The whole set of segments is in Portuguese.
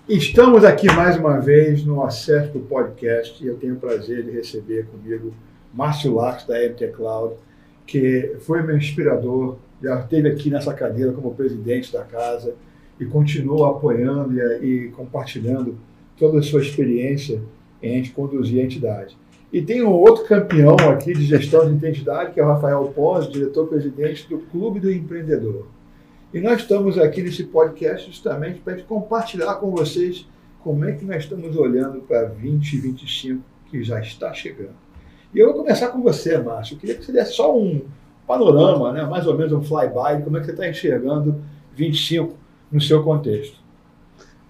Estamos aqui mais uma vez no Acerto Podcast e eu tenho o prazer de receber comigo Márcio Lacos, da MT Cloud, que foi meu inspirador, já esteve aqui nessa cadeira como presidente da casa e continua apoiando e compartilhando toda a sua experiência em conduzir a entidade. E tem um outro campeão aqui de gestão de identidade, que é o Rafael Pons, diretor-presidente do Clube do Empreendedor. E nós estamos aqui nesse podcast justamente para compartilhar com vocês como é que nós estamos olhando para 2025, que já está chegando. E eu vou começar com você, Márcio. Eu queria que você desse só um panorama, né? Mais ou menos um flyby, como é que você está enxergando 25 no seu contexto.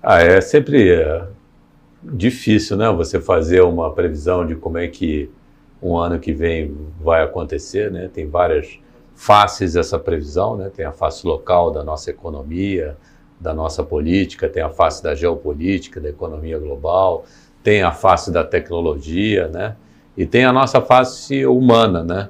É sempre difícil, né? Você fazer uma previsão de como é que um ano que vem vai acontecer, né? Tem várias faces essa previsão, né? Tem a face local da nossa economia, da nossa política, tem a face da geopolítica, da economia global, tem a face da tecnologia, né? E tem a nossa face humana, né?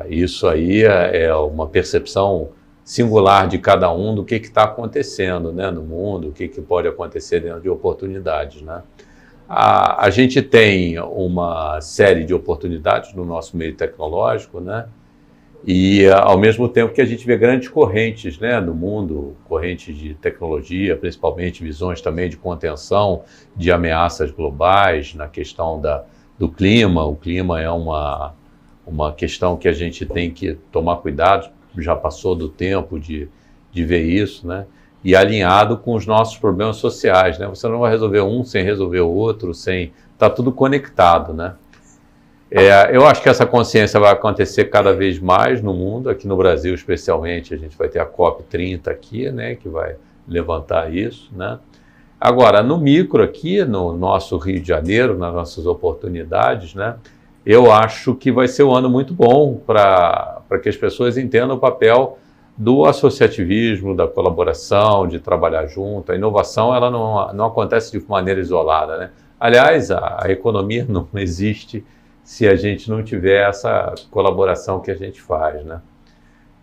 Isso aí é uma percepção singular de cada um do que está acontecendo, né, no mundo, o que pode acontecer dentro de oportunidades, né? A gente tem uma série de oportunidades no nosso meio tecnológico, né? E, ao mesmo tempo que a gente vê grandes correntes, né, no mundo, correntes de tecnologia, principalmente visões também de contenção de ameaças globais, na questão do clima. O clima é uma questão que a gente tem que tomar cuidado, já passou do tempo de ver isso, né? E alinhado com os nossos problemas sociais, né? Você não vai resolver um sem resolver o outro, está tudo conectado, né? Eu acho que essa consciência vai acontecer cada vez mais no mundo, aqui no Brasil especialmente, a gente vai ter a COP30 aqui, né, que vai levantar isso, né? Agora, no micro aqui, no nosso Rio de Janeiro, nas nossas oportunidades, né, eu acho que vai ser um ano muito bom para que as pessoas entendam o papel do associativismo, da colaboração, de trabalhar junto. A inovação ela não acontece de maneira isolada, né? Aliás, a economia não existe se a gente não tiver essa colaboração que a gente faz, né?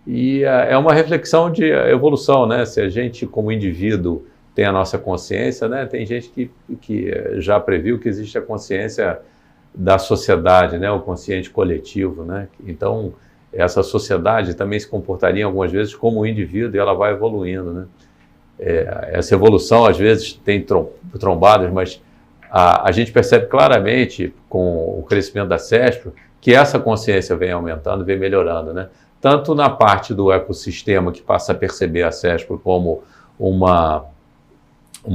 E é uma reflexão de evolução, né? Se a gente, como indivíduo, tem a nossa consciência, né? Tem gente que já previu que existe a consciência da sociedade, né? O consciente coletivo, né? Então, essa sociedade também se comportaria algumas vezes como um indivíduo e ela vai evoluindo, né? Essa evolução, às vezes, tem trombadas, mas a gente percebe claramente com o crescimento da CESP que essa consciência vem aumentando, vem melhorando, né? Tanto na parte do ecossistema, que passa a perceber a CESP como uma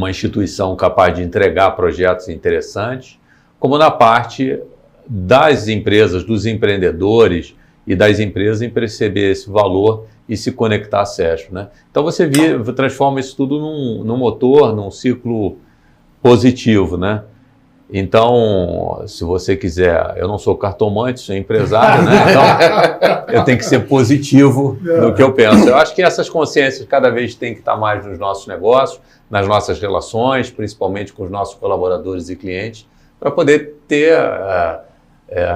instituição capaz de entregar projetos interessantes, como na parte das empresas, dos empreendedores e das empresas em perceber esse valor e se conectar à CESP, né? Então você transforma isso tudo num motor, num ciclo positivo, né? Então, se você quiser, eu não sou cartomante, sou empresário, né? Então eu tenho que ser positivo no que eu penso. Eu acho que essas consciências cada vez têm que estar mais nos nossos negócios, nas nossas relações, principalmente com os nossos colaboradores e clientes, para poder ter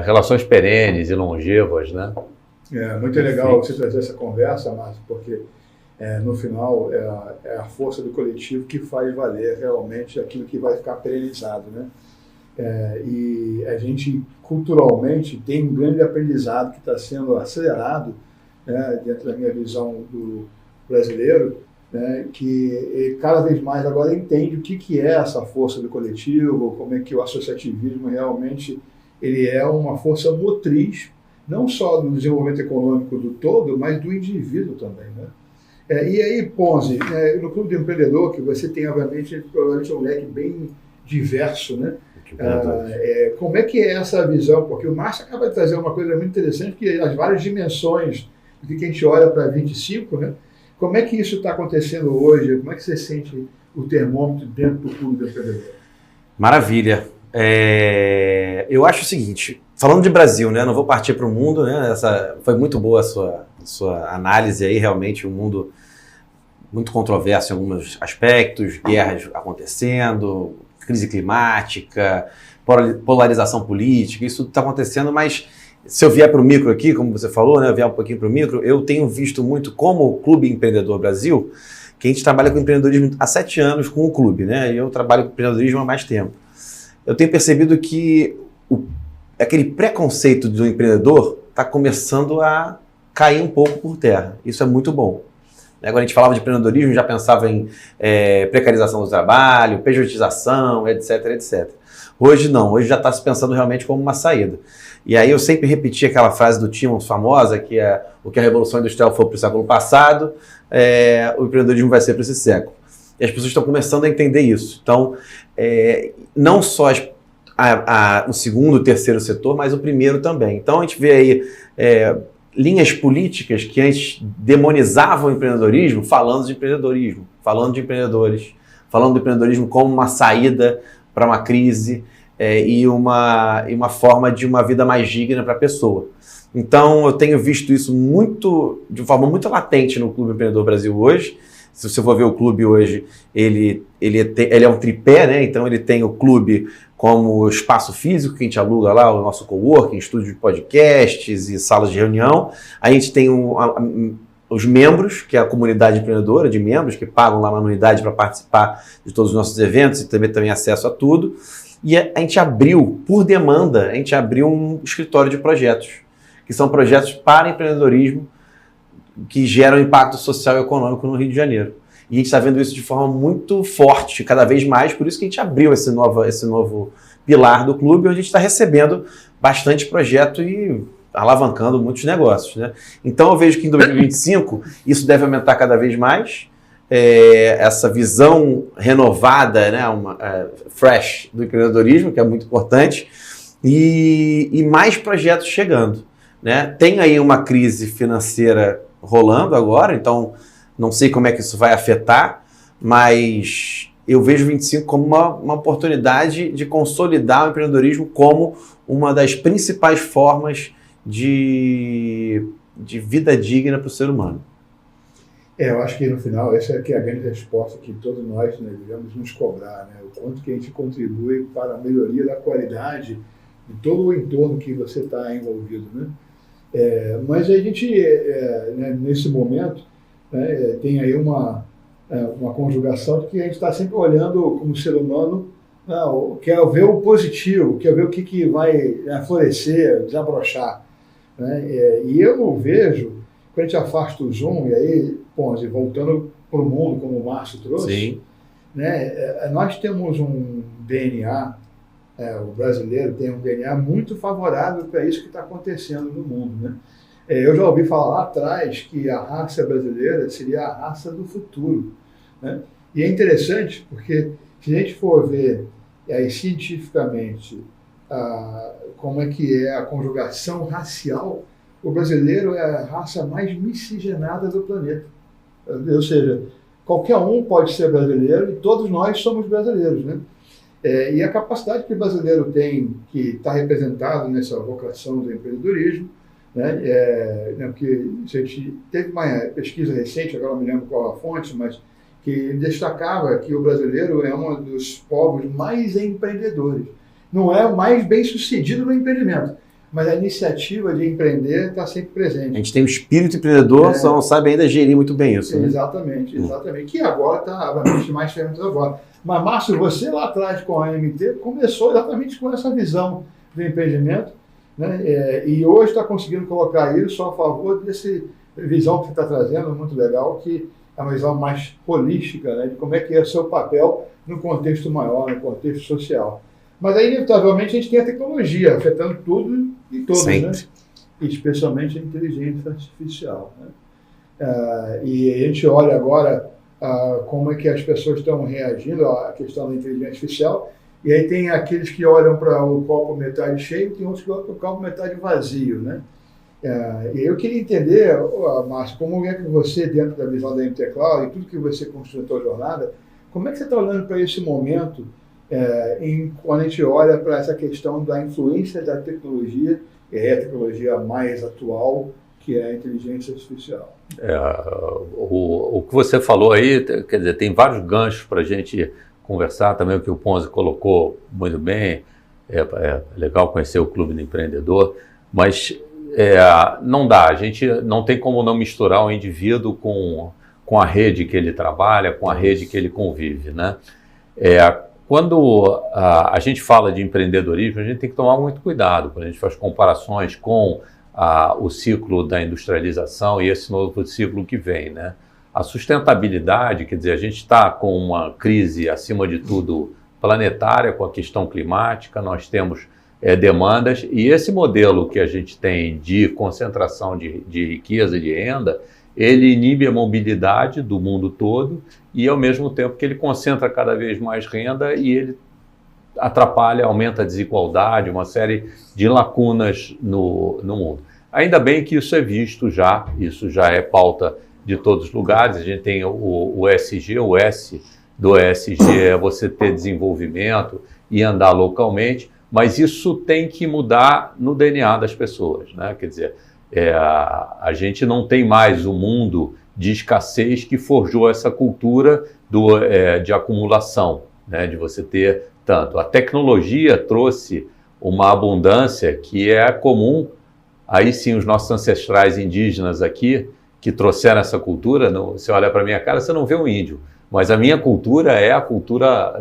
relações perenes e longevas, né? Muito legal você trazer essa conversa, Márcio, porque no final é a força do coletivo que faz valer realmente aquilo que vai ficar perenizado, né? E a gente culturalmente tem um grande aprendizado que está sendo acelerado, né, dentro da minha visão do brasileiro, né, que cada vez mais agora entende o que é essa força do coletivo, como é que o associativismo realmente ele é uma força motriz, não só do desenvolvimento econômico do todo, mas do indivíduo também, né? E aí, Ponzi, no Clube do Empreendedor, que você tem, obviamente, provavelmente um leque bem diverso, né? Como é que é essa visão? Porque o Márcio acaba de trazer uma coisa muito interessante, que as várias dimensões do que a gente olha para 25, né? Como é que isso está acontecendo hoje? Como é que você sente o termômetro dentro do Clube do Empreendedor? Maravilha. Eu acho o seguinte, falando de Brasil, né? Não vou partir para o mundo, né? Foi muito boa a sua análise aí, realmente um mundo muito controverso em alguns aspectos, guerras acontecendo, crise climática, polarização política, isso está acontecendo, mas se eu vier para o micro aqui, como você falou, né, vier um pouquinho para o micro, eu tenho visto muito como o Clube Empreendedor Brasil, que a gente trabalha com empreendedorismo há 7 anos com o clube, né? E eu trabalho com empreendedorismo há mais tempo. Eu tenho percebido que aquele preconceito do empreendedor está começando a cair um pouco por terra. Isso é muito bom. Quando a gente falava de empreendedorismo, já pensava em precarização do trabalho, pejotização, etc, etc. Hoje não, hoje já está se pensando realmente como uma saída. E aí eu sempre repeti aquela frase do Timmons famosa, que é o que a Revolução Industrial foi para o século passado, o empreendedorismo vai ser para esse século. E as pessoas estão começando a entender isso. Então, não só o segundo, o terceiro setor, mas o primeiro também. Então a gente vê aí linhas políticas que antes demonizavam o empreendedorismo, falando de empreendedorismo, falando de empreendedores, falando do empreendedorismo como uma saída para uma crise e uma forma de uma vida mais digna para a pessoa. Então eu tenho visto isso de forma muito latente no Clube Empreendedor Brasil hoje. Se você for ver o clube hoje, ele é um tripé, né? Então ele tem o clube como espaço físico, que a gente aluga lá, o nosso coworking, estúdio de podcasts e salas de reunião. A gente tem os membros, que é a comunidade empreendedora de membros, que pagam lá uma anuidade para participar de todos os nossos eventos e também acesso a tudo. E a gente abriu, por demanda, um escritório de projetos, que são projetos para empreendedorismo, que geram impacto social e econômico no Rio de Janeiro. E a gente está vendo isso de forma muito forte, cada vez mais, por isso que a gente abriu esse novo pilar do clube, onde a gente está recebendo bastante projeto e alavancando muitos negócios, né? Então eu vejo que em 2025 isso deve aumentar cada vez mais, essa visão renovada, né, fresh do empreendedorismo, que é muito importante, e mais projetos chegando, né? Tem aí uma crise financeira rolando agora, então não sei como é que isso vai afetar, mas eu vejo 25 como uma oportunidade de consolidar o empreendedorismo como uma das principais formas de vida digna para o ser humano. Eu acho que no final essa é a grande resposta que todos nós, né, devemos nos cobrar, né? O quanto que a gente contribui para a melhoria da qualidade de todo o entorno que você está envolvido, né? Mas a gente, né, nesse momento, né, tem aí uma conjugação de que a gente está sempre olhando como ser humano, quer ver o positivo, quer ver o que vai florescer, desabrochar, né? E eu vejo, quando a gente afasta o zoom, e aí, Ponzi, voltando para o mundo, como o Márcio trouxe, sim, né, nós temos um DNA, o brasileiro tem um DNA muito favorável para isso que está acontecendo no mundo, né? Eu já ouvi falar lá atrás que a raça brasileira seria a raça do futuro, né? E é interessante porque se a gente for ver cientificamente como é que é a conjugação racial, o brasileiro é a raça mais miscigenada do planeta. Ou seja, qualquer um pode ser brasileiro e todos nós somos brasileiros, né? E a capacidade que o brasileiro tem, que está representado nessa vocação do empreendedorismo, né? Porque a gente teve uma pesquisa recente, agora não me lembro qual a fonte, mas que destacava que o brasileiro é um dos povos mais empreendedores. Não é o mais bem sucedido no empreendimento, mas a iniciativa de empreender está sempre presente. A gente tem um espírito empreendedor, só não sabe ainda gerir muito bem isso, né? Exatamente. Que agora está obviamente mais ferramentas agora. Mas, Márcio, você lá atrás com a AMT começou exatamente com essa visão do empreendimento, né? E hoje está conseguindo colocar isso a favor dessa visão que você está trazendo, muito legal, que é uma visão mais holística, né, de como é que é o seu papel no contexto maior, no contexto social. Mas aí, inevitavelmente, a gente tem a tecnologia afetando tudo e todos, né? Especialmente a inteligência artificial, né? E a gente olha agora como é que as pessoas estão reagindo à questão da inteligência artificial, e aí tem aqueles que olham para o copo metade cheio e tem outros que olham para o copo metade vazio, né? E eu queria entender, Márcio, como é que você, dentro da visão da MT Cloud e tudo que você construiu na sua jornada, como é que você está olhando para esse momento quando a gente olha para essa questão da influência da tecnologia, e é a tecnologia mais atual, que é a inteligência artificial? O que você falou aí, quer dizer, tem vários ganchos para a gente conversar, também o que o Ponzi colocou muito bem, é legal conhecer o Clube do Empreendedor, mas não dá, a gente não tem como não misturar o indivíduo com com a rede que ele trabalha, com a rede que ele convive, né? Quando a gente fala de empreendedorismo, a gente tem que tomar muito cuidado quando a gente faz comparações com o ciclo da industrialização e esse novo ciclo que vem, né? A sustentabilidade, quer dizer, a gente está com uma crise, acima de tudo, planetária, com a questão climática, nós temos demandas, e esse modelo que a gente tem de concentração de riqueza e de renda, ele inibe a mobilidade do mundo todo e, ao mesmo tempo que ele concentra cada vez mais renda e ele atrapalha, aumenta a desigualdade, uma série de lacunas no mundo. Ainda bem que isso é visto já, isso já é pauta de todos os lugares. A gente tem o ESG, o S do ESG é você ter desenvolvimento e andar localmente, mas isso tem que mudar no DNA das pessoas, né? Quer dizer, a gente não tem mais o mundo de escassez que forjou essa cultura de acumulação, né? De você ter tanto. A tecnologia trouxe uma abundância que é comum, aí sim os nossos ancestrais indígenas aqui, que trouxeram essa cultura, você olha para a minha cara, você não vê um índio, mas a minha cultura é a cultura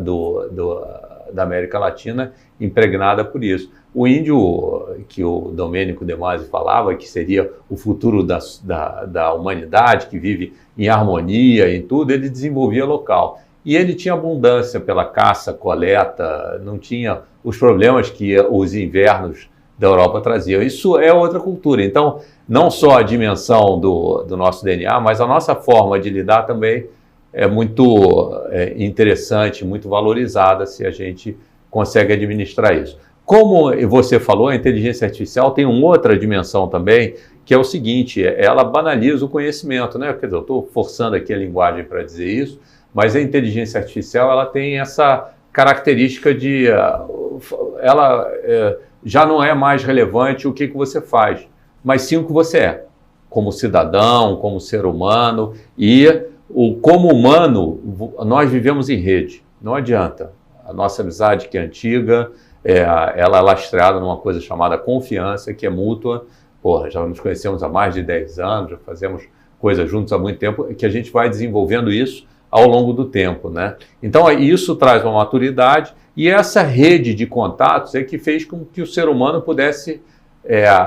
da América Latina impregnada por isso. O índio, que o Domênico De Masi falava, que seria o futuro da humanidade, que vive em harmonia em tudo, ele desenvolvia local. E ele tinha abundância pela caça, coleta, não tinha os problemas que os invernos da Europa traziam. Isso é outra cultura. Então, não só a dimensão do nosso DNA, mas a nossa forma de lidar também é muito interessante, muito valorizada se a gente consegue administrar isso. Como você falou, a inteligência artificial tem uma outra dimensão também, que é o seguinte, ela banaliza o conhecimento, né? Quer dizer, eu estou forçando aqui a linguagem para dizer isso, mas a inteligência artificial ela tem essa característica de... ela já não é mais relevante o que você faz, mas sim o que você é, como cidadão, como ser humano, e como humano, nós vivemos em rede, não adianta. A nossa amizade, que é antiga, ela é lastreada numa coisa chamada confiança, que é mútua. Porra, já nos conhecemos há mais de 10 anos, já fazemos coisas juntos há muito tempo, que a gente vai desenvolvendo isso ao longo do tempo, né? Então, isso traz uma maturidade, e essa rede de contatos é que fez com que o ser humano pudesse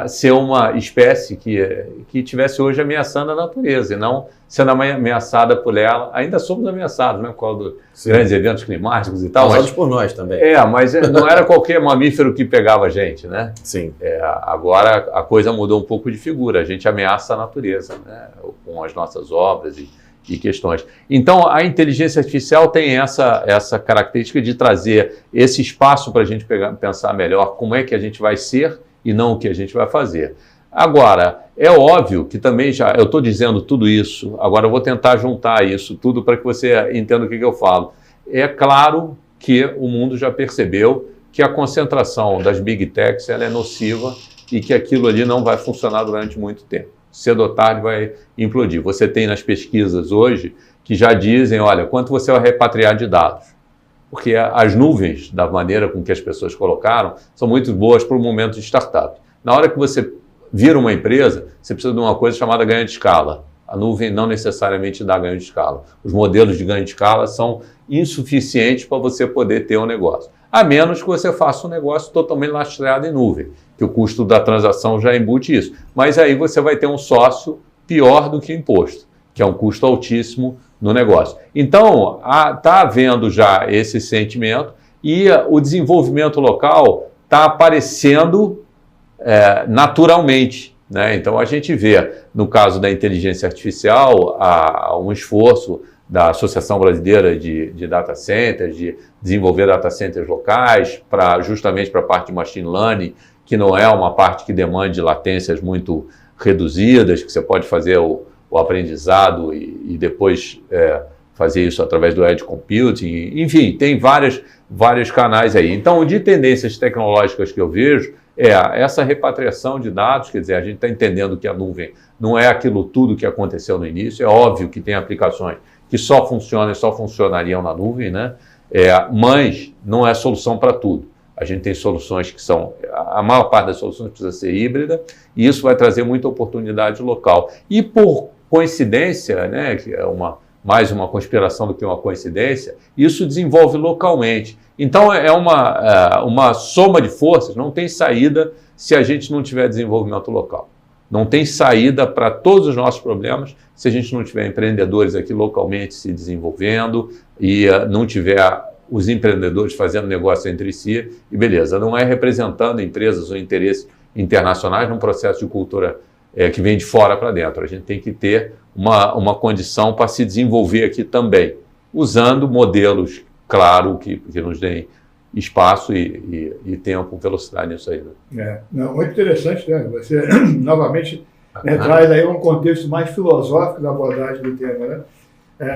ser uma espécie que tivesse hoje ameaçando a natureza, e não sendo ameaçada por ela. Ainda somos ameaçados, né, por causa dos grandes eventos climáticos e tal. Causados por nós também. Mas não era qualquer mamífero que pegava a gente, né? Sim. Agora a coisa mudou um pouco de figura, a gente ameaça a natureza, né, com as nossas obras e questões. Então, a inteligência artificial tem essa característica de trazer esse espaço para a gente pensar melhor como é que a gente vai ser e não o que a gente vai fazer. Agora, é óbvio que também eu estou dizendo tudo isso, agora eu vou tentar juntar isso tudo para que você entenda o que eu falo. É claro que o mundo já percebeu que a concentração das Big Techs ela é nociva e que aquilo ali não vai funcionar durante muito tempo. Cedo ou tarde vai implodir. Você tem nas pesquisas hoje que já dizem, olha, quanto você vai repatriar de dados? Porque as nuvens, da maneira com que as pessoas colocaram, são muito boas para o momento de startup. Na hora que você vira uma empresa, você precisa de uma coisa chamada ganho de escala. A nuvem não necessariamente dá ganho de escala. Os modelos de ganho de escala são insuficientes para você poder ter um negócio. A menos que você faça um negócio totalmente lastreado em nuvem, que o custo da transação já embute isso. Mas aí você vai ter um sócio pior do que imposto, que é um custo altíssimo no negócio. Então, está havendo já esse sentimento e o desenvolvimento local está aparecendo naturalmente, né? Então, a gente vê, no caso da inteligência artificial, um esforço da Associação Brasileira de Data Centers, de desenvolver data centers locais, justamente para a parte de machine learning, que não é uma parte que demande latências muito reduzidas, que você pode fazer o aprendizado e depois fazer isso através do edge computing. Enfim, tem vários canais aí. Então, de tendências tecnológicas que eu vejo, essa repatriação de dados, quer dizer, a gente está entendendo que a nuvem não é aquilo tudo que aconteceu no início, é óbvio que tem aplicações que só funcionam e só funcionariam na nuvem, né? Mas não é solução para tudo. A gente tem soluções que são... A maior parte das soluções precisa ser híbrida, e isso vai trazer muita oportunidade local. E por coincidência, né, que é mais uma conspiração do que uma coincidência, isso desenvolve localmente. Então é uma soma de forças, não tem saída se a gente não tiver desenvolvimento local. Não tem saída para todos os nossos problemas se a gente não tiver empreendedores aqui localmente se desenvolvendo e não tiver os empreendedores fazendo negócio entre si, e beleza, não é representando empresas ou interesses internacionais num processo de cultura que vem de fora para dentro. A gente tem que ter uma condição para se desenvolver aqui também, usando modelos, claro, que nos deem espaço e tempo, velocidade nisso aí. Né? Não, muito interessante, né? Você, novamente, traz aí um contexto mais filosófico da abordagem do tema, né?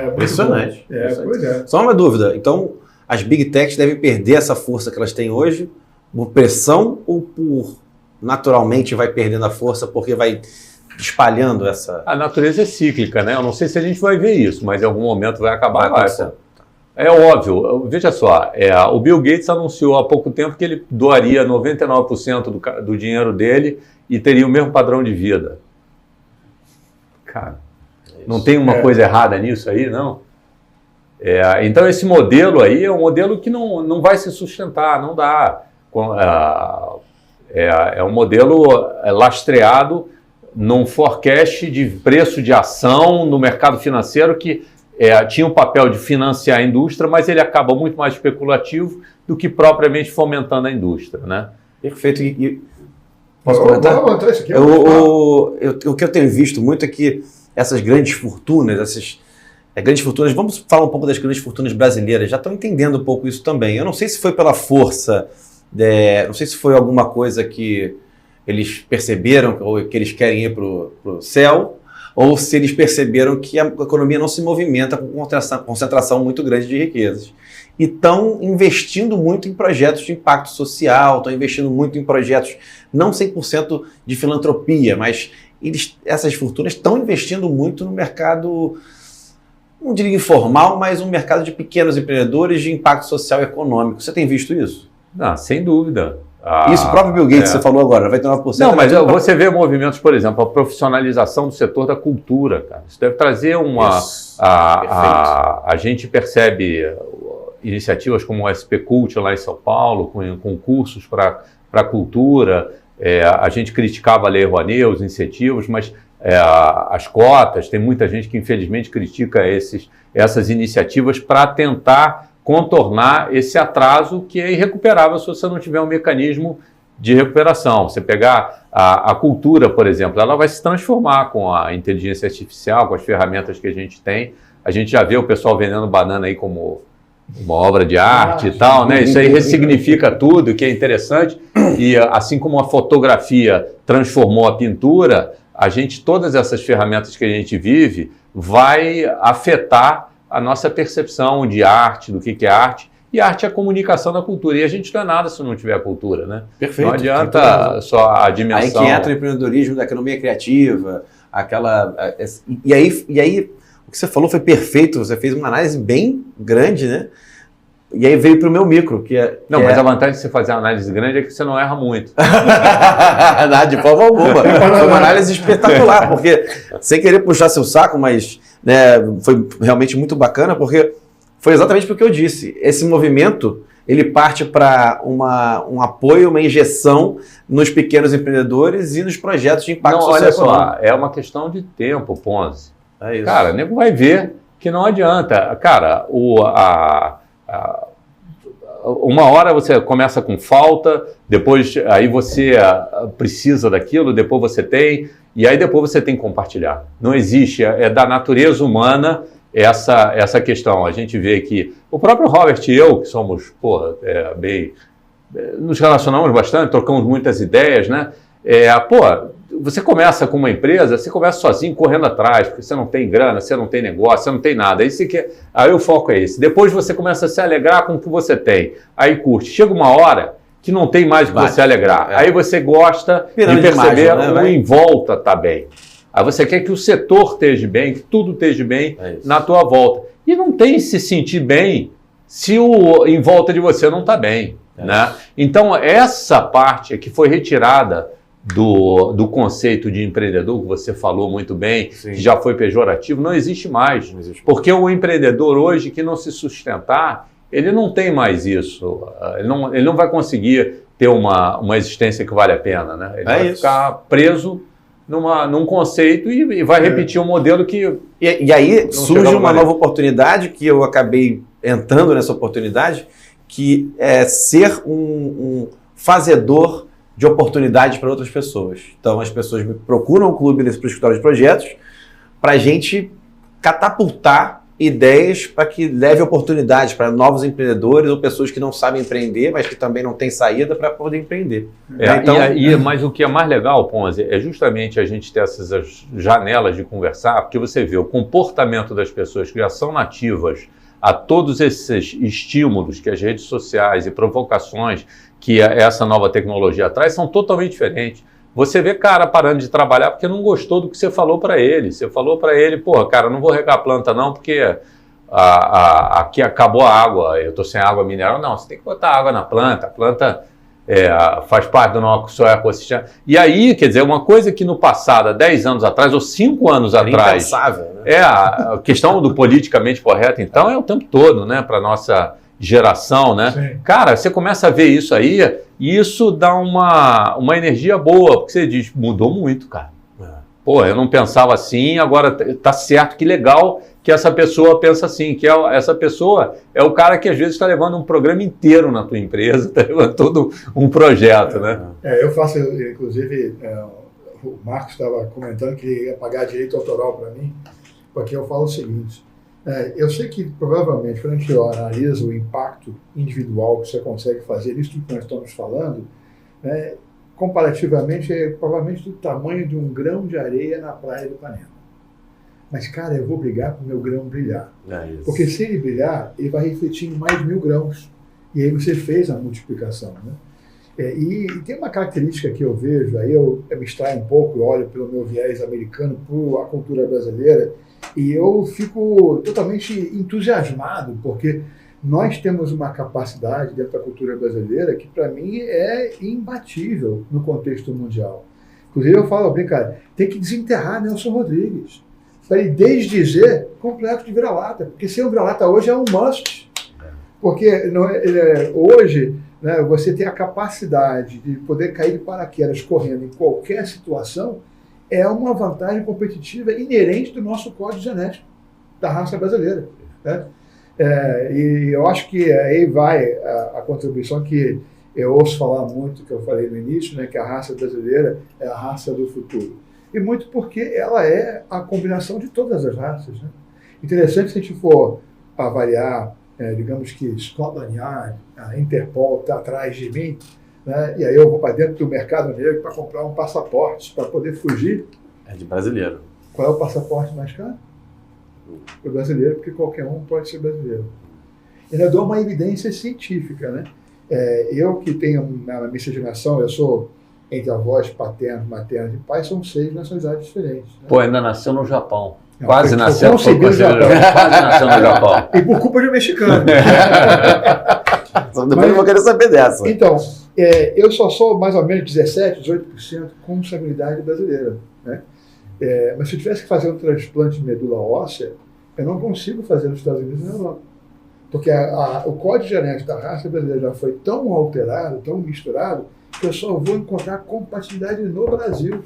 Impressionante. Pois é. Só uma dúvida, então as Big Techs devem perder essa força que elas têm hoje por pressão ou por naturalmente vai perdendo a força porque vai espalhando essa... A natureza é cíclica, né? Eu não sei se a gente vai ver isso, mas em algum momento vai acabar. É óbvio. Veja só, o Bill Gates anunciou há pouco tempo que ele doaria 99% do dinheiro dele e teria o mesmo padrão de vida. Cara, não tem uma coisa errada nisso aí, não? Então esse modelo aí é um modelo que não vai se sustentar, não dá. É um modelo lastreado num forecast de preço de ação no mercado financeiro que tinha um papel de financiar a indústria, mas ele acaba muito mais especulativo do que propriamente fomentando a indústria, né? Perfeito. Posso comentar? O que eu tenho visto muito é que essas grandes fortunas, vamos falar um pouco das grandes fortunas brasileiras, já estão entendendo um pouco isso também. Eu não sei se foi pela força, não sei se foi alguma coisa que eles perceberam ou que eles querem ir para o céu, ou se eles perceberam que a economia não se movimenta com concentração muito grande de riquezas. E estão investindo muito em projetos de impacto social, estão investindo muito em projetos não 100% de filantropia, mas essas fortunas estão investindo muito no mercado, não diria informal, mas um mercado de pequenos empreendedores de impacto social e econômico. Você tem visto isso? Não, sem dúvida. Isso, o próprio Bill Gates, você falou agora, 99%. Não, mas você vê movimentos, por exemplo, a profissionalização do setor da cultura, cara. Isso deve trazer a gente percebe iniciativas como o SP Cult lá em São Paulo, com cursos para a cultura. A gente criticava a Lei Rouanet, os incentivos, mas as cotas, tem muita gente que infelizmente critica essas iniciativas para tentar contornar esse atraso que é irrecuperável se você não tiver um mecanismo de recuperação. Você pegar a cultura, por exemplo, ela vai se transformar com a inteligência artificial, com as ferramentas que a gente tem. A gente já vê o pessoal vendendo banana aí como uma obra de arte e tal, né? Isso aí ressignifica tudo, que é interessante. E assim como a fotografia transformou a pintura, todas essas ferramentas que a gente vive vai afetar a nossa percepção de arte, do que é arte, e arte é a comunicação da cultura, e a gente não é nada se não tiver cultura, né? Perfeito. Não adianta só a dimensão... Aí que entra o empreendedorismo da economia criativa, e aí o que você falou foi perfeito, você fez uma análise bem grande, né? E aí veio para o meu micro, que é... Não, mas a vantagem de você fazer uma análise grande é que você não erra muito. Nada, de forma alguma. Foi uma análise espetacular, porque, sem querer puxar seu saco, mas foi realmente muito bacana, porque foi exatamente porque eu disse. Esse movimento, ele parte para um apoio, uma injeção nos pequenos empreendedores e nos projetos de impacto social. Olha só, é uma questão de tempo, Ponzi. É isso. Cara, o nego vai ver que não adianta. Cara, uma hora você começa com falta, depois aí você precisa daquilo, depois você tem, e aí depois você tem que compartilhar. Não existe, é da natureza humana essa questão. A gente vê que o próprio Robert e eu, que somos, nos relacionamos bastante, trocamos muitas ideias, né? Você começa com uma empresa, você começa sozinho, correndo atrás, porque você não tem grana, você não tem negócio, você não tem nada. Aí o foco é esse. Depois você começa a se alegrar com o que você tem. Aí curte. Chega uma hora que não tem mais o que você alegrar. Aí você gosta de perceber o em volta está bem. Aí você quer que o setor esteja bem, que tudo esteja bem na tua volta. E não tem se sentir bem se o em volta de você não está bem. Né? Então, essa parte que foi retirada do conceito de empreendedor, que você falou muito bem, Sim. que já foi pejorativo, não existe mais. Não existe mais. Porque o empreendedor hoje que não se sustentar, ele não tem mais isso. Ele não vai conseguir ter uma existência que vale a pena, né? Ele vai ficar preso num conceito e vai repetir um modelo que... E aí surge uma nova oportunidade, que eu acabei entrando nessa oportunidade, que é ser um fazedor de oportunidades para outras pessoas. Então as pessoas me procuram o clube para o escritório de projetos para a gente catapultar ideias para que leve oportunidades para novos empreendedores ou pessoas que não sabem empreender, mas que também não têm saída para poder empreender. Então, mas o que é mais legal, Ponzi, é justamente a gente ter essas janelas de conversar, porque você vê o comportamento das pessoas que já são nativas a todos esses estímulos que as redes sociais e provocações que essa nova tecnologia traz são totalmente diferentes. Você vê cara parando de trabalhar porque não gostou do que você falou para ele. Você falou para ele, pô, cara, não vou regar a planta não porque aqui acabou a água, eu estou sem água mineral. Não, você tem que botar água na planta. A planta faz parte do nosso ecossistema. E aí, quer dizer, uma coisa que no passado, há 10 anos atrás ou 5 anos atrás... Impensável, né? A questão do politicamente correto, então, é o tempo todo, né, para nossa geração, né? Sim. Cara, você começa a ver isso aí e isso dá uma energia boa, porque você diz, mudou muito, cara. Pô, eu não pensava assim, agora tá certo, que legal que essa pessoa pensa assim, que essa pessoa é o cara que às vezes está levando um programa inteiro na tua empresa, está levando todo um projeto, né? Eu faço, inclusive, o Marcos estava comentando que ele ia pagar direito autoral para mim, porque eu falo o seguinte, eu sei que provavelmente quando a gente analisa o impacto individual que você consegue fazer, isso que nós estamos falando, né, comparativamente é provavelmente do tamanho de um grão de areia na praia do Ipanema. Mas, cara, eu vou brigar para o meu grão brilhar. Porque se ele brilhar, ele vai refletir em mais 1000 grãos. E aí você fez a multiplicação, né? E tem uma característica que eu vejo, aí eu me extraio um pouco, eu olho pelo meu viés americano para a cultura brasileira, e eu fico totalmente entusiasmado, porque nós temos uma capacidade dentro da cultura brasileira que, para mim, é imbatível no contexto mundial. Inclusive, eu falo, cara, tem que desenterrar Nelson Rodrigues, para ele desdizer complexo de vira-lata, porque ser um vira-lata hoje é um must. Porque hoje, né, você tem a capacidade de poder cair de paraquedas correndo em qualquer situação, é uma vantagem competitiva inerente do nosso código genético, da raça brasileira, né? E eu acho que aí vai a contribuição que eu ouço falar muito, que eu falei no início, né, que a raça brasileira é a raça do futuro. E muito porque ela é a combinação de todas as raças, né? Interessante se a gente for avaliar, digamos que Scotland Yard, a Interpol está atrás de mim, né? E aí eu vou para dentro do mercado negro para comprar um passaporte, para poder fugir. É de brasileiro. Qual é o passaporte mais caro? O brasileiro, porque qualquer um pode ser brasileiro. E eu dou uma evidência científica, né? Eu que tenho na miscigenação, eu sou entre avós paternos, maternos e pais, são 6 nacionalidades diferentes, né? Pô, ainda nasceu no Japão. Não, quase nasceu no Japão. Quase nasceu no Japão. E por culpa de um mexicano. Depois eu vou querer saber dessa. Então, eu só sou mais ou menos 17%, 18% com sanguinidade brasileira, né? Mas se eu tivesse que fazer um transplante de medula óssea, eu não consigo fazer nos Estados Unidos e na Europa. Porque o código genético da raça brasileira já foi tão alterado, tão misturado, que eu só vou encontrar compatibilidade no Brasil,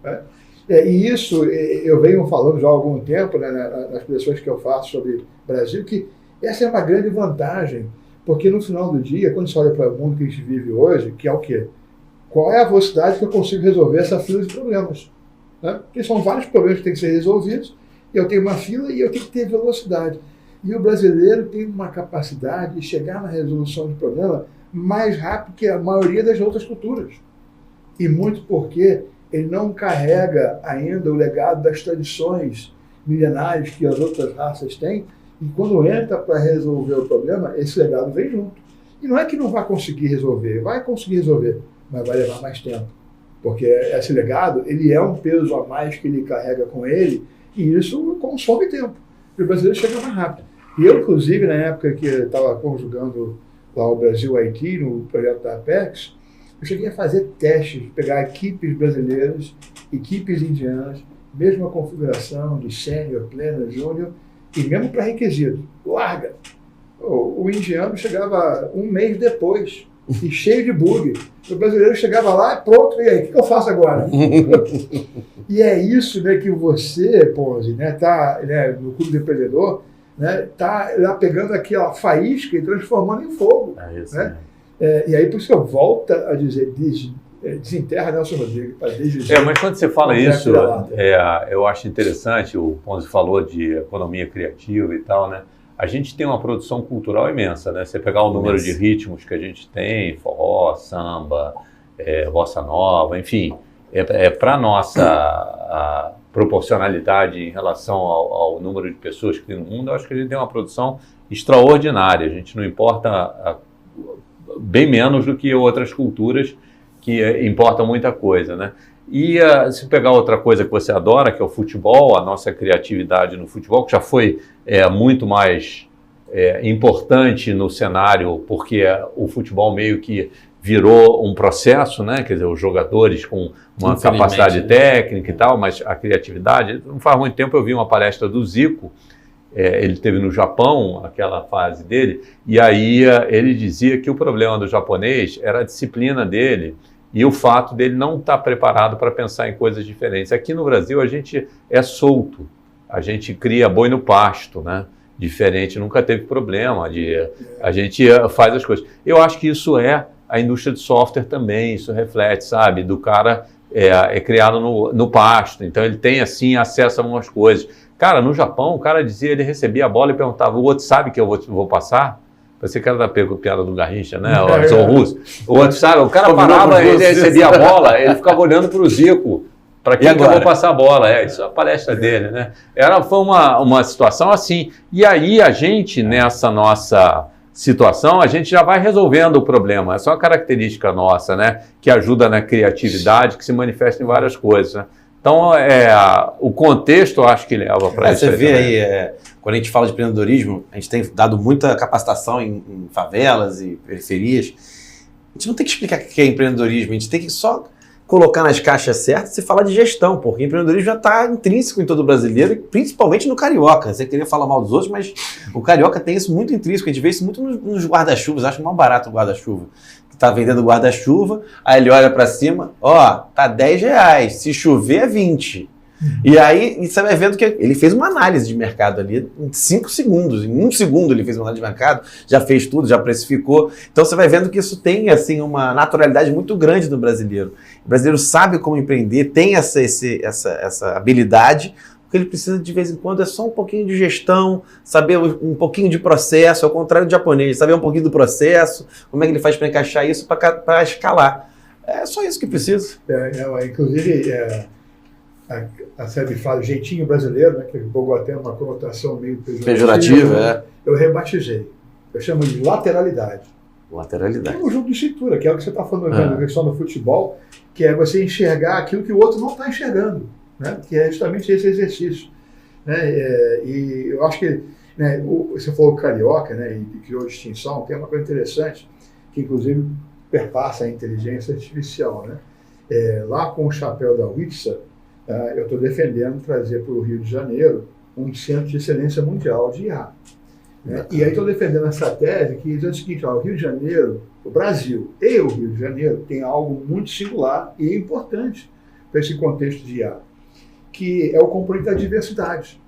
né? E isso eu venho falando já há algum tempo, né, nas pressões que eu faço sobre o Brasil, que essa é uma grande vantagem, porque no final do dia, quando você olha para o mundo que a gente vive hoje, que é o quê? Qual é a velocidade que eu consigo resolver essa fila de problemas? Né? Porque são vários problemas que têm que ser resolvidos, eu tenho uma fila e eu tenho que ter velocidade. E o brasileiro tem uma capacidade de chegar na resolução de problema mais rápido que a maioria das outras culturas. E muito porque ele não carrega ainda o legado das tradições milenares que as outras raças têm, e quando entra para resolver o problema, esse legado vem junto. E não é que não vai conseguir resolver, vai conseguir resolver, mas vai levar mais tempo. Porque esse legado, ele é um peso a mais que ele carrega com ele, e isso consome tempo. E o brasileiro chega mais rápido. E eu, inclusive, na época que estava conjugando lá o Brasil-Haiti, no projeto da Apex, Eu cheguei a fazer testes, pegar equipes brasileiras, equipes indianas, mesma configuração de sênior, pleno, júnior, e mesmo para requisito. Larga. O indiano chegava um mês depois, e cheio de bug. O brasileiro chegava lá, pronto, e aí, o que eu faço agora? E é isso, né, que você, Ponzi, né, tá, né, no Clube do Empreendedor, né, tá lá pegando aquela faísca e transformando em fogo. É isso, né? E aí, por isso que eu volto a dizer, desenterra Nelson Rodrigues. Mas quando você fala isso, eu acho interessante, o Ponzi falou de economia criativa e tal, né? A gente tem uma produção cultural imensa, né? Você pegar o número de ritmos que a gente tem, forró, samba, bossa nova, enfim, para a nossa proporcionalidade em relação ao número de pessoas que tem no mundo, eu acho que a gente tem uma produção extraordinária. A gente não importa bem menos do que outras culturas que importam muita coisa, né? E se pegar outra coisa que você adora, que é o futebol, a nossa criatividade no futebol, que já foi muito mais importante no cenário, porque o futebol meio que virou um processo, né? Quer dizer, os jogadores com uma capacidade técnica e tal, mas a criatividade... Não faz muito tempo eu vi uma palestra do Zico, ele esteve no Japão, aquela fase dele, e aí ele dizia que o problema do japonês era a disciplina dele, e o fato dele não estar preparado para pensar em coisas diferentes. Aqui no Brasil a gente é solto, a gente cria boi no pasto, né? Diferente, nunca teve problema, a gente faz as coisas. Eu acho que isso é a indústria de software também, isso reflete, sabe? Do cara criado no pasto, então ele tem assim acesso a algumas coisas. Cara, no Japão o cara dizia, ele recebia a bola e perguntava, o outro sabe que eu vou passar? Parecia que era da piada do Garrincha, né? O São Russo. O outro sabe, o cara parava, ele recebia a bola, ele ficava olhando para o Zico, para quem que eu vou passar a bola. Isso é a palestra dele, né? Foi uma situação assim. E aí a gente, nessa nossa situação, a gente já vai resolvendo o problema. Essa é uma característica nossa, né? Que ajuda na criatividade, que se manifesta em várias coisas, né? Então, o contexto, eu acho que leva para isso. Você vê aí, quando a gente fala de empreendedorismo, a gente tem dado muita capacitação em favelas e periferias. A gente não tem que explicar o que é empreendedorismo, a gente tem que só colocar nas caixas certas e falar de gestão, porque empreendedorismo já está intrínseco em todo brasileiro, principalmente no carioca. Você queria falar mal dos outros, mas o carioca tem isso muito intrínseco, a gente vê isso muito nos guarda-chuvas, acho mais barato o guarda-chuva. Tá vendendo guarda-chuva, aí ele olha para cima, tá R$10, se chover é 20. E aí você vai vendo que ele fez uma análise de mercado ali em 5 segundos, em 1 segundo ele fez uma análise de mercado, já fez tudo, já precificou. Então você vai vendo que isso tem assim uma naturalidade muito grande no brasileiro. O brasileiro sabe como empreender, tem essa habilidade, o que ele precisa de vez em quando é só um pouquinho de gestão, saber um pouquinho de processo, ao contrário do japonês, saber um pouquinho do processo, como é que ele faz para encaixar isso para escalar. É só isso que precisa. Inclusive, a série fala jeitinho brasileiro, né, que pegou até uma conotação meio pejorativa. Eu rebatizei. Eu chamo de lateralidade. Lateralidade. É um jogo de cintura, que é o que você está falando na questão do futebol, que é você enxergar aquilo que o outro não está enxergando. Né? Que é justamente esse exercício. Né? E eu acho que, né, você falou carioca, né, e criou distinção, tem uma coisa interessante, que inclusive perpassa a inteligência artificial. Né? Lá com o chapéu da Witsa, eu estou defendendo trazer para o Rio de Janeiro um centro de excelência mundial de IA. Né? E aí estou defendendo essa tese que diz o seguinte, o Rio de Janeiro, o Brasil e o Rio de Janeiro tem algo muito singular e importante para esse contexto de IA, que é o componente da diversidade.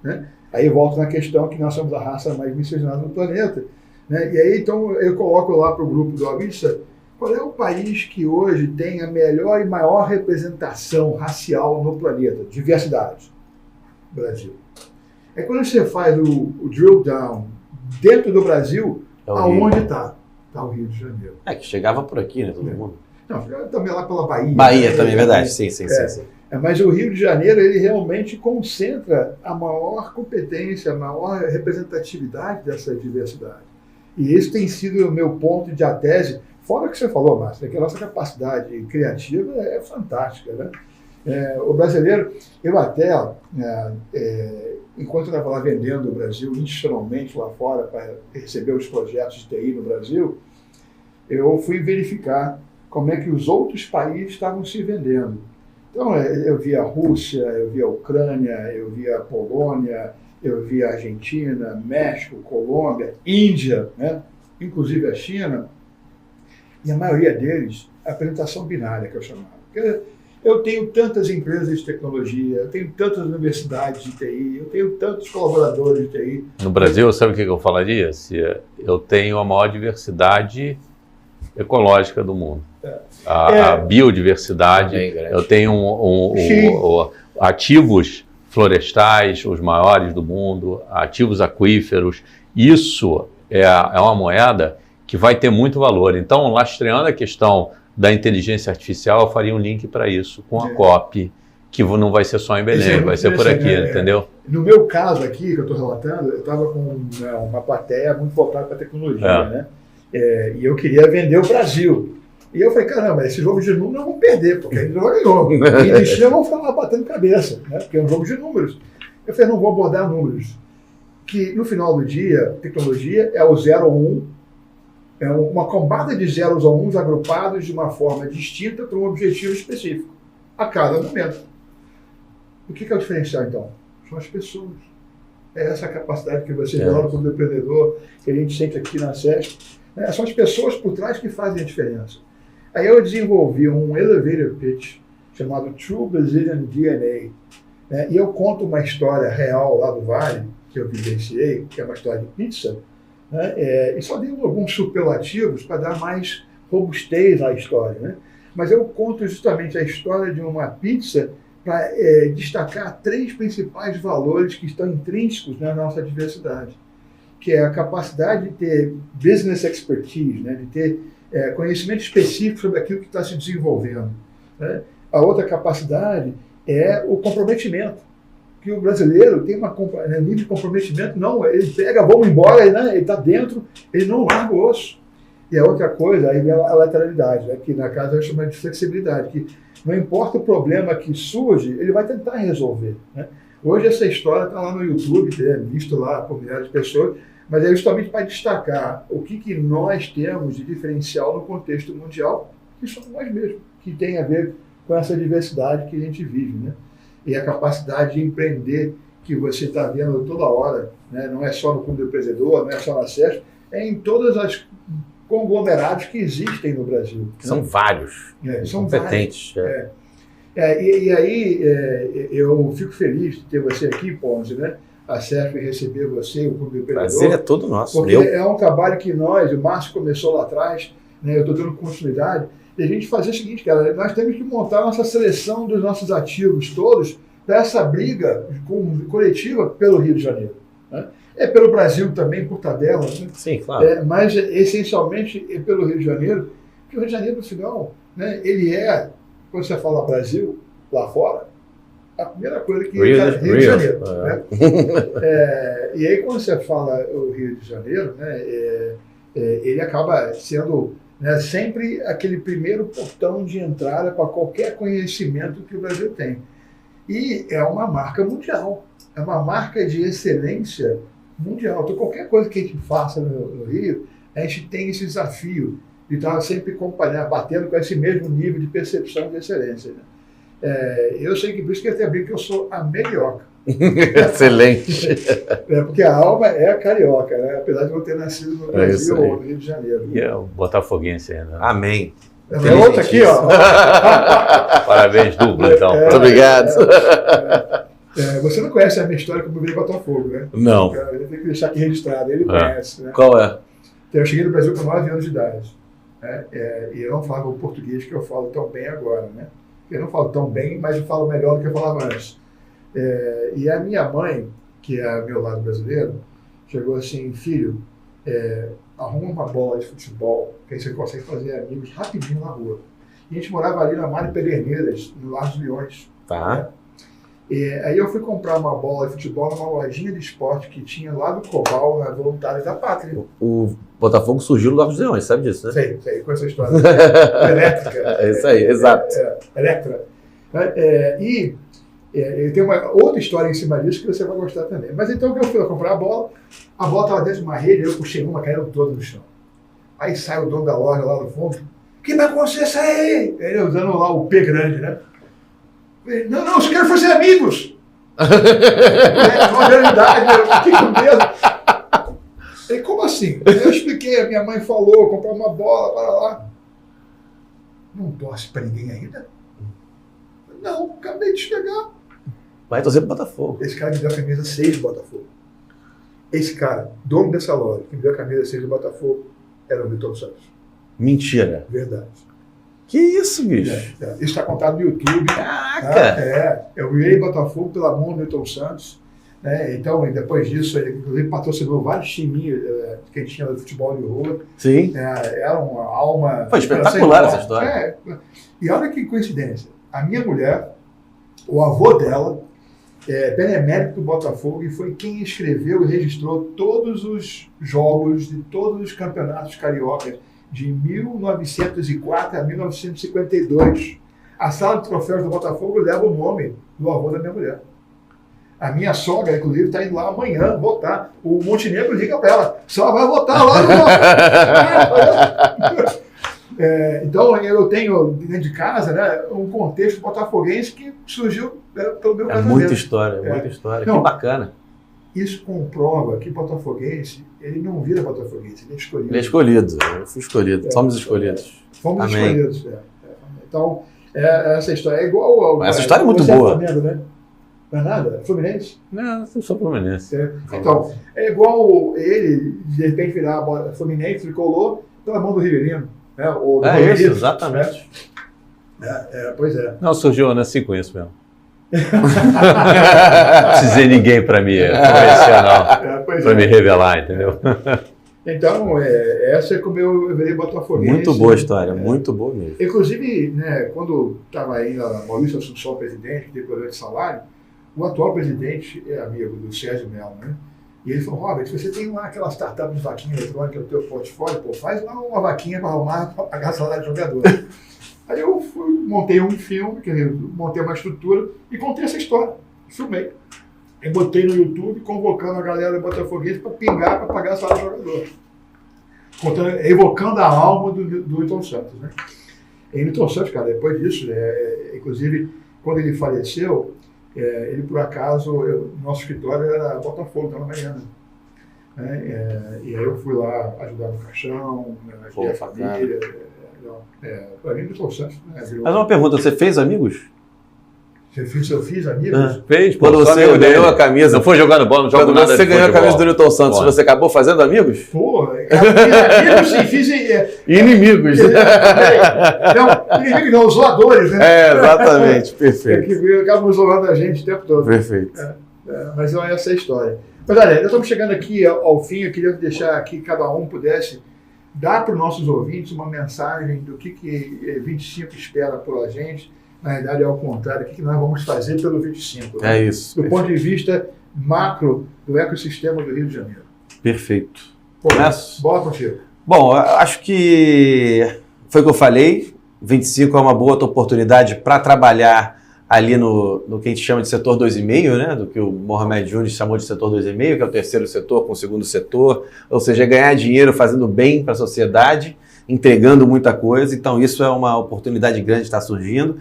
Né? Aí volto na questão que nós somos a raça mais miscigenada do planeta. Né? E aí, então, eu coloco lá para o grupo do Avista, qual é o país que hoje tem a melhor e maior representação racial no planeta? Diversidade. Brasil. É quando você faz o drill down dentro do Brasil, aonde está? Está o Rio de Janeiro. Que chegava por aqui, né, todo mundo. Não, também lá pela Bahia. Bahia também, é verdade. Sim. Mas o Rio de Janeiro, ele realmente concentra a maior competência, a maior representatividade dessa diversidade. E esse tem sido o meu ponto de tese, fora o que você falou, Márcio, que a nossa capacidade criativa é fantástica. Né? O brasileiro, eu até, enquanto eu estava lá vendendo o Brasil institucionalmente lá fora para receber os projetos de TI no Brasil, eu fui verificar como é que os outros países estavam se vendendo. Então, eu via a Rússia, eu via a Ucrânia, eu via a Polônia, eu via a Argentina, México, Colômbia, Índia, né? Inclusive a China, e a maioria deles, a apresentação binária, que eu chamava. Porque eu tenho tantas empresas de tecnologia, eu tenho tantas universidades de TI, eu tenho tantos colaboradores de TI. No Brasil, sabe o que eu falaria? Eu tenho a maior diversidade ecológica do mundo. A biodiversidade, eu tenho ativos florestais, os maiores do mundo, ativos aquíferos. Isso é uma moeda que vai ter muito valor. Então, lastreando a questão da inteligência artificial, eu faria um link para isso, com a COP, que não vai ser só em Belém, vai ser por aqui, entendeu? No meu caso aqui, que eu estou relatando, eu estava com uma plateia muito voltada para a tecnologia, né? E eu queria vender o Brasil. E eu falei, caramba, esse jogo de números eu vou perder, porque a gente já ganhou. E de China vão ficar lá batendo cabeça, né? Porque é um jogo de números. Eu falei, não vou abordar números. Que no final do dia, tecnologia é o 0 ou 1, é uma cambada de zeros ou uns agrupados de uma forma distinta para um objetivo específico, a cada momento. O que é o diferencial, então? São as pessoas. É essa capacidade que você vê lá no Clube do Empreendedor, que a gente sente aqui na SESC. São as pessoas por trás que fazem a diferença. Aí eu desenvolvi um elevator pitch chamado True Brazilian DNA. E eu conto uma história real lá do Vale, que eu vivenciei, que é uma história de pizza, e só dei alguns superlativos para dar mais robustez à história. Né? Mas eu conto justamente a história de uma pizza para destacar 3 principais valores que estão intrínsecos na nossa diversidade, que é a capacidade de ter business expertise, né? De ter conhecimento específico sobre aquilo que está se desenvolvendo. Né? A outra capacidade é o comprometimento, que o brasileiro tem nível de comprometimento, não, ele pega, vamos embora, né? Ele está dentro, ele não larga o osso. E a outra coisa, aí vem a lateralidade, né? Que na casa eu chamo de flexibilidade, que não importa o problema que surge, ele vai tentar resolver. Né? Hoje essa história está lá no YouTube, visto lá por milhares de pessoas, mas é justamente para destacar o que nós temos de diferencial no contexto mundial, que somos nós mesmos, que tem a ver com essa diversidade que a gente vive, né? E a capacidade de empreender que você está vendo toda hora, né? Não é só no Clube do Empreendedor, não é só na SESC, é em todas as conglomerados que existem no Brasil. São vários, são competentes. Vários. E aí eu fico feliz de ter você aqui, Ponzi, né? A SESC receber você, o Clube do Empreendedor. Prazer é todo nosso. Porque é um trabalho que o Márcio começou lá atrás, né? Eu estou dando continuidade, e a gente fazer o seguinte, cara, nós temos que montar a nossa seleção dos nossos ativos todos para essa briga coletiva pelo Rio de Janeiro. Né? É pelo Brasil também, por tabela, né? Sim, claro. Mas essencialmente é pelo Rio de Janeiro, porque o Rio de Janeiro, no final, né, ele quando você fala Brasil, lá fora, a primeira coisa que é Rio de Janeiro. Né? E aí, quando você fala o Rio de Janeiro, né, ele acaba sendo, né, sempre aquele primeiro portão de entrada para qualquer conhecimento que o Brasil tem. E é uma marca mundial, é uma marca de excelência mundial. Então, qualquer coisa que a gente faça no Rio, a gente tem esse desafio de estar sempre batendo com esse mesmo nível de percepção de excelência. Né? Eu sei que por isso que eu até brinco que eu sou a melhorca. Excelente. Porque a alma é carioca, né? Apesar de não ter nascido no Brasil ou no Rio de Janeiro. E é o botafoguense ainda. Amém. É outra aqui, ó. Parabéns, duplo, então. Muito obrigado. Você não conhece a minha história como eu virei Botafogo, né? Não. Eu tenho que deixar aqui registrado. Ele conhece, né? Qual é? Eu cheguei no Brasil com 9 anos de idade. Né? E eu não falava o português que eu falo tão bem agora, né? Eu não falo tão bem, mas eu falo melhor do que eu falava antes. E a minha mãe, que é meu lado brasileiro, chegou assim, filho, arruma uma bola de futebol, que aí você consegue fazer amigos rapidinho na rua. E a gente morava ali na Mário Pederneiras, no Largo dos Leões. Tá. Né? Aí eu fui comprar uma bola de futebol numa lojinha de esporte que tinha lá do Cobal, na Voluntários da Pátria. O Botafogo surgiu no Largo dos Leões, sabe disso, né? Sei, com essa história. Elétrica. É isso aí, exato. Elétrica. E tem uma outra história em cima disso que você vai gostar também. Mas então que eu fui comprar a bola estava dentro de uma rede, eu puxei uma, caiu toda no chão. Aí sai o dono da loja lá no fundo, O que vai acontecer isso aí? Ele usando lá o P grande, né? Não, eu quero fazer amigos. Uma realidade, eu fiquei com medo. Ele, como assim? Eu expliquei, a minha mãe falou, comprar uma bola, para lá. Não torce para ninguém ainda? Não, acabei de chegar. Vai torcer pro Botafogo. Esse cara me deu a camisa 6 do Botafogo. Esse cara, dono dessa loja, que me deu a camisa 6 do Botafogo, era o Milton Santos. Mentira. Verdade. Que isso, bicho? Isso está contado no YouTube. Caraca! Eu virei Botafogo pela mão do Milton Santos. Né? Então, depois disso, ele inclusive patrocinou vários timinhos que a gente tinha do futebol de rua. Sim. Era uma alma... Foi espetacular essa história. E olha que coincidência. A minha mulher, o avô dela, benemérito do Botafogo, e foi quem escreveu e registrou todos os jogos de todos os campeonatos cariocas de 1904 a 1952. A sala de troféus do Botafogo leva o nome do avô da minha mulher. A minha sogra, inclusive, está indo lá amanhã votar. O Montenegro liga para ela, só vai votar lá no então, eu tenho dentro de casa, né, um contexto botafoguense que surgiu pelo meu casamento. Muita história, muita história. Não, que bacana. Isso comprova que botafoguense, ele não vira botafoguense, ele é escolhido. Ele é escolhido, eu fui escolhido, somos escolhidos. Fomos Amém. escolhidos. Então, essa história é igual ao... Essa história é muito boa. Flamengo, né? Não é nada? Fluminense? Não, eu sou fluminense. Então, é igual ele, de repente, virar Fluminense, tricolor, pela mão do Ribeirinho. Né? Ou do isso, exatamente. Pois é. Não, surgiu assim com isso mesmo. Não precisei de ninguém para me convencer, não. Para me revelar, entendeu? Então, essa é como eu virei botafoguense. Muito boa história, muito boa mesmo. Inclusive, né, quando estava ainda Maurício Assunção, presidente, que teve problema de salário, o atual presidente é amigo do Sérgio Melo, né? E ele falou, Robert, você tem lá aquela startup de vaquinha eletrônica no teu portfólio, faz lá uma vaquinha para arrumar, para pagar salário de jogador. Aí eu montei um filme, montei uma estrutura e contei essa história. Filmei. Eu botei no YouTube convocando a galera do Botafoguense para pingar, para pagar salário de jogador. Evocando a alma do Milton Santos, né? E Milton Santos, cara, depois disso, inclusive, quando ele faleceu, ele, por acaso, nosso escritório era Botafogo, estava na Mariana. E aí eu fui lá ajudar no caixão, ajudar a família. Para mim, Milton Santos. Mas uma pergunta, você fez amigos? Eu fiz amigos? Fez, quando você ganhou a camisa. Não foi jogando bola, não jogo nada. Quando você ganhou a camisa do Milton Santos, você acabou fazendo amigos? Pô, amigos sim, fiz. Inimigos. Não, inimigos não, zoadores, né? Exatamente, perfeito. Que acabam zoando a gente o tempo todo. Perfeito. Mas essa é a história. Mas olha, nós estamos chegando aqui ao fim, eu queria deixar aqui que cada um pudesse dar para os nossos ouvintes uma mensagem do que 25 espera por a gente. Na verdade, é ao contrário, o que nós vamos fazer pelo 25. Né? É isso. Do ponto de vista macro do ecossistema do Rio de Janeiro. Perfeito. Começo? Bola contigo. Bom, acho que foi o que eu falei. 25 é uma boa oportunidade para trabalhar ali no que a gente chama de setor 2,5, né? Do que o Mohamed Júnior chamou de setor 2,5, que é o terceiro setor com o segundo setor. Ou seja, ganhar dinheiro fazendo bem para a sociedade, entregando muita coisa. Então, isso é uma oportunidade grande que está surgindo.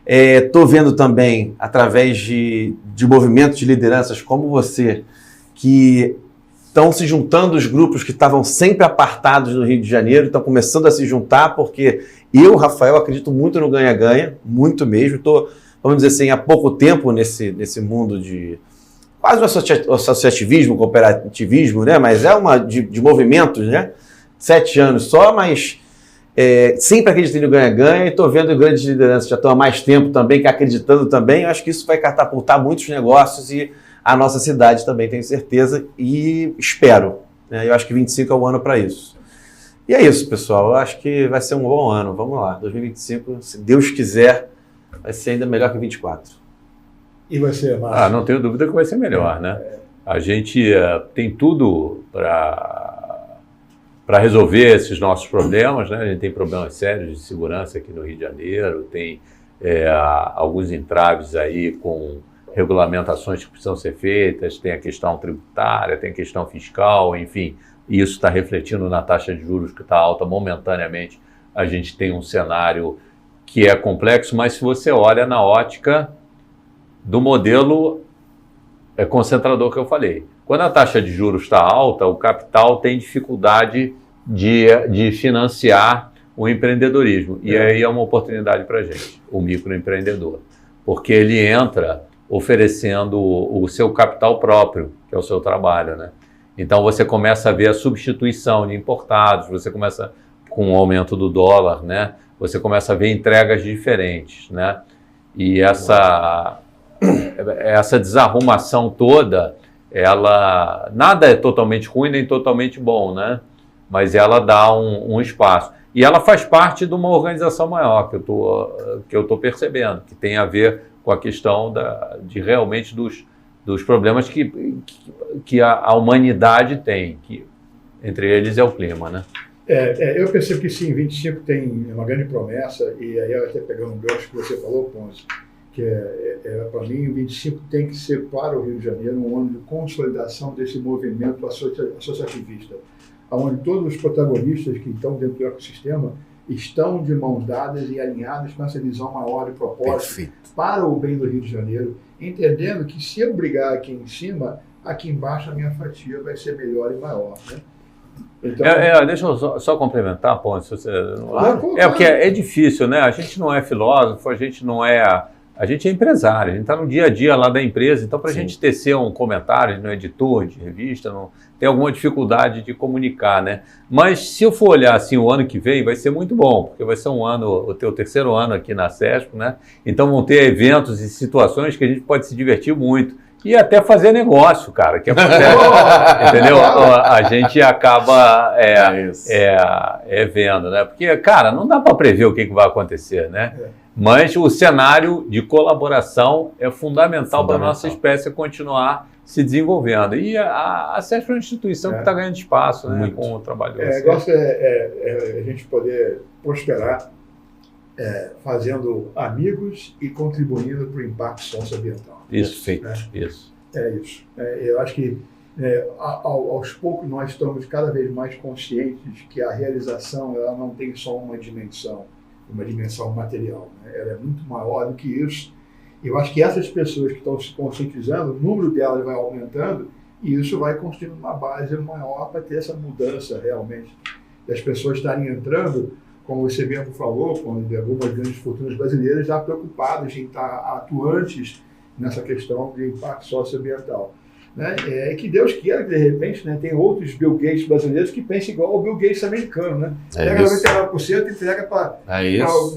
Estou vendo também, através de movimentos de lideranças como você, que estão se juntando os grupos que estavam sempre apartados no Rio de Janeiro, estão começando a se juntar, porque eu, Rafael, acredito muito no ganha-ganha, muito mesmo. Estou, vamos dizer assim, há pouco tempo nesse mundo de quase um associativismo, cooperativismo, né? Mas de movimentos, né? 7 anos só, mas sempre acreditei no ganha-ganha e estou vendo grandes lideranças já estão há mais tempo também, que acreditando também. Eu acho que isso vai catapultar muitos negócios e a nossa cidade também, tenho certeza, e espero. Né? Eu acho que 25 é o ano para isso. E é isso, pessoal. Eu acho que vai ser um bom ano. Vamos lá. 2025, se Deus quiser, vai ser ainda melhor que 24. E vai ser, Márcio? Não tenho dúvida que vai ser melhor, né? A gente tem tudo para resolver esses nossos problemas, né? A gente tem problemas sérios de segurança aqui no Rio de Janeiro, tem alguns entraves aí com regulamentações que precisam ser feitas, tem a questão tributária, tem a questão fiscal, enfim, e isso está refletindo na taxa de juros que está alta momentaneamente a gente tem um cenário que é complexo, mas se você olha na ótica do modelo concentrador que eu falei. Quando a taxa de juros está alta, o capital tem dificuldade de financiar o empreendedorismo. E aí é uma oportunidade para a gente, o microempreendedor. Porque ele entra oferecendo o seu capital próprio, que é o seu trabalho, né? Então você começa a ver a substituição de importados, você começa com o aumento do dólar, né? Você começa a ver entregas diferentes, né? E essa desarrumação toda, nada é totalmente ruim nem totalmente bom, né? Mas ela dá um espaço. E ela faz parte de uma organização maior que eu tô percebendo, que tem a ver com a questão de realmente dos problemas que a humanidade tem, que entre eles é o clima, né? Eu percebo que sim, 25 tem uma grande promessa, e aí até pegando um gancho que você falou, Ponce, que para mim o 25 tem que ser para o Rio de Janeiro um ano de consolidação desse movimento associativista, onde todos os protagonistas que estão dentro do ecossistema estão de mãos dadas e alinhados com essa visão maior de propósito para o bem do Rio de Janeiro, entendendo que se eu brigar aqui em cima, aqui embaixo a minha fatia vai ser melhor e maior, né? Então, deixa eu só complementar, Ponce. Porque é difícil, né? A gente não é filósofo, a gente é empresário, a gente está no dia a dia lá da empresa, então para a gente tecer um comentário, a gente não é editor de revista, não tem alguma dificuldade de comunicar, né? Mas se eu for olhar assim, o ano que vem vai ser muito bom, porque vai ser o teu terceiro ano aqui na SESP, né? Então vão ter eventos e situações que a gente pode se divertir muito. E até fazer negócio, cara, que acontece, entendeu? A gente acaba vendo, né? Porque, cara, não dá para prever o que vai acontecer, né? Mas o cenário de colaboração é fundamental para a nossa espécie continuar se desenvolvendo. E a SESP é uma instituição que está ganhando espaço, né, com o trabalho. Negócio a gente poder prosperar fazendo amigos e contribuindo para o impacto socioambiental. Isso, feito. Isso. É isso. Eu acho que aos poucos nós estamos cada vez mais conscientes que a realização ela não tem só uma dimensão material, né? Ela é muito maior do que isso. Eu acho que essas pessoas que estão se conscientizando, o número delas vai aumentando e isso vai construindo uma base maior para ter essa mudança realmente. Das pessoas estarem entrando, como você mesmo falou, quando algumas grandes fortunas brasileiras já preocupadas em estar atuantes nessa questão de impacto socioambiental. Né? Que Deus queira que, de repente, né, tem outros Bill Gates brasileiros que pensem igual ao Bill Gates americano. Né? Pega 99% e entrega para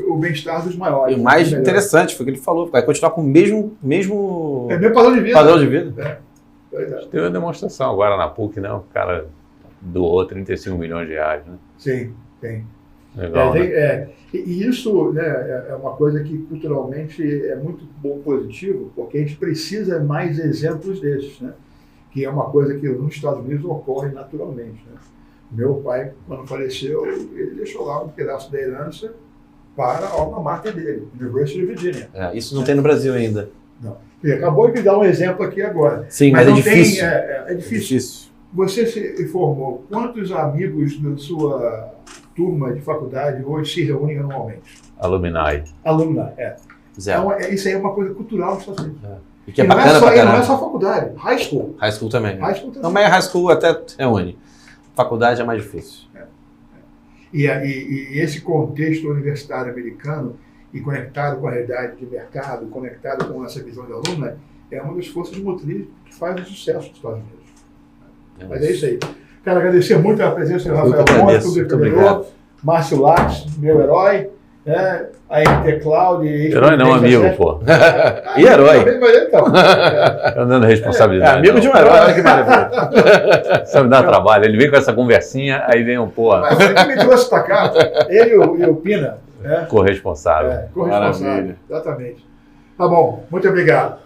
o bem-estar dos maiores. E o mais interessante foi o que ele falou, vai continuar com o mesmo padrão de vida. Padrão de vida. Teve uma demonstração agora na PUC, né? O cara doou 35 milhões de reais. Né? Sim, tem. Legal, e isso, né, é uma coisa que culturalmente é muito bom, positivo, porque a gente precisa mais exemplos desses, né? Que é uma coisa que nos Estados Unidos ocorre naturalmente. Né? Meu pai, quando faleceu, ele deixou lá um pedaço da herança para a alma mater dele, University of Virginia. Isso não tem no Brasil ainda. Não. E acabou de dar um exemplo aqui agora. Sim, mas é difícil. É difícil. Você se formou, quantos amigos da sua turma de faculdade hoje se reúnem anualmente? Alumni, Então, isso aí é uma coisa cultural dos Estados Unidos. E que é bacana pra caramba. Não é só faculdade, high school. High school também. Não, mas high school até reúne. Faculdade é mais difícil. E esse contexto universitário americano, e conectado com a realidade de mercado, conectado com essa visão de aluna, é uma das forças motrizes que faz o sucesso dos Estados Unidos. Mas é isso aí. Quero agradecer muito a presença do Rafael Ponce, muito obrigado. Márcio Lacks, meu herói, a NT Cloud. Herói não, amigo, pô. E herói? Então. Andando responsabilidade. Amigo de um herói, olha que maravilha. Só me dá trabalho. Ele vem com essa conversinha, aí vem um pô. Mas ele que me trouxe pra cá, ele e o Pina. Corresponsável. Corresponsável, exatamente. Tá bom, muito obrigado.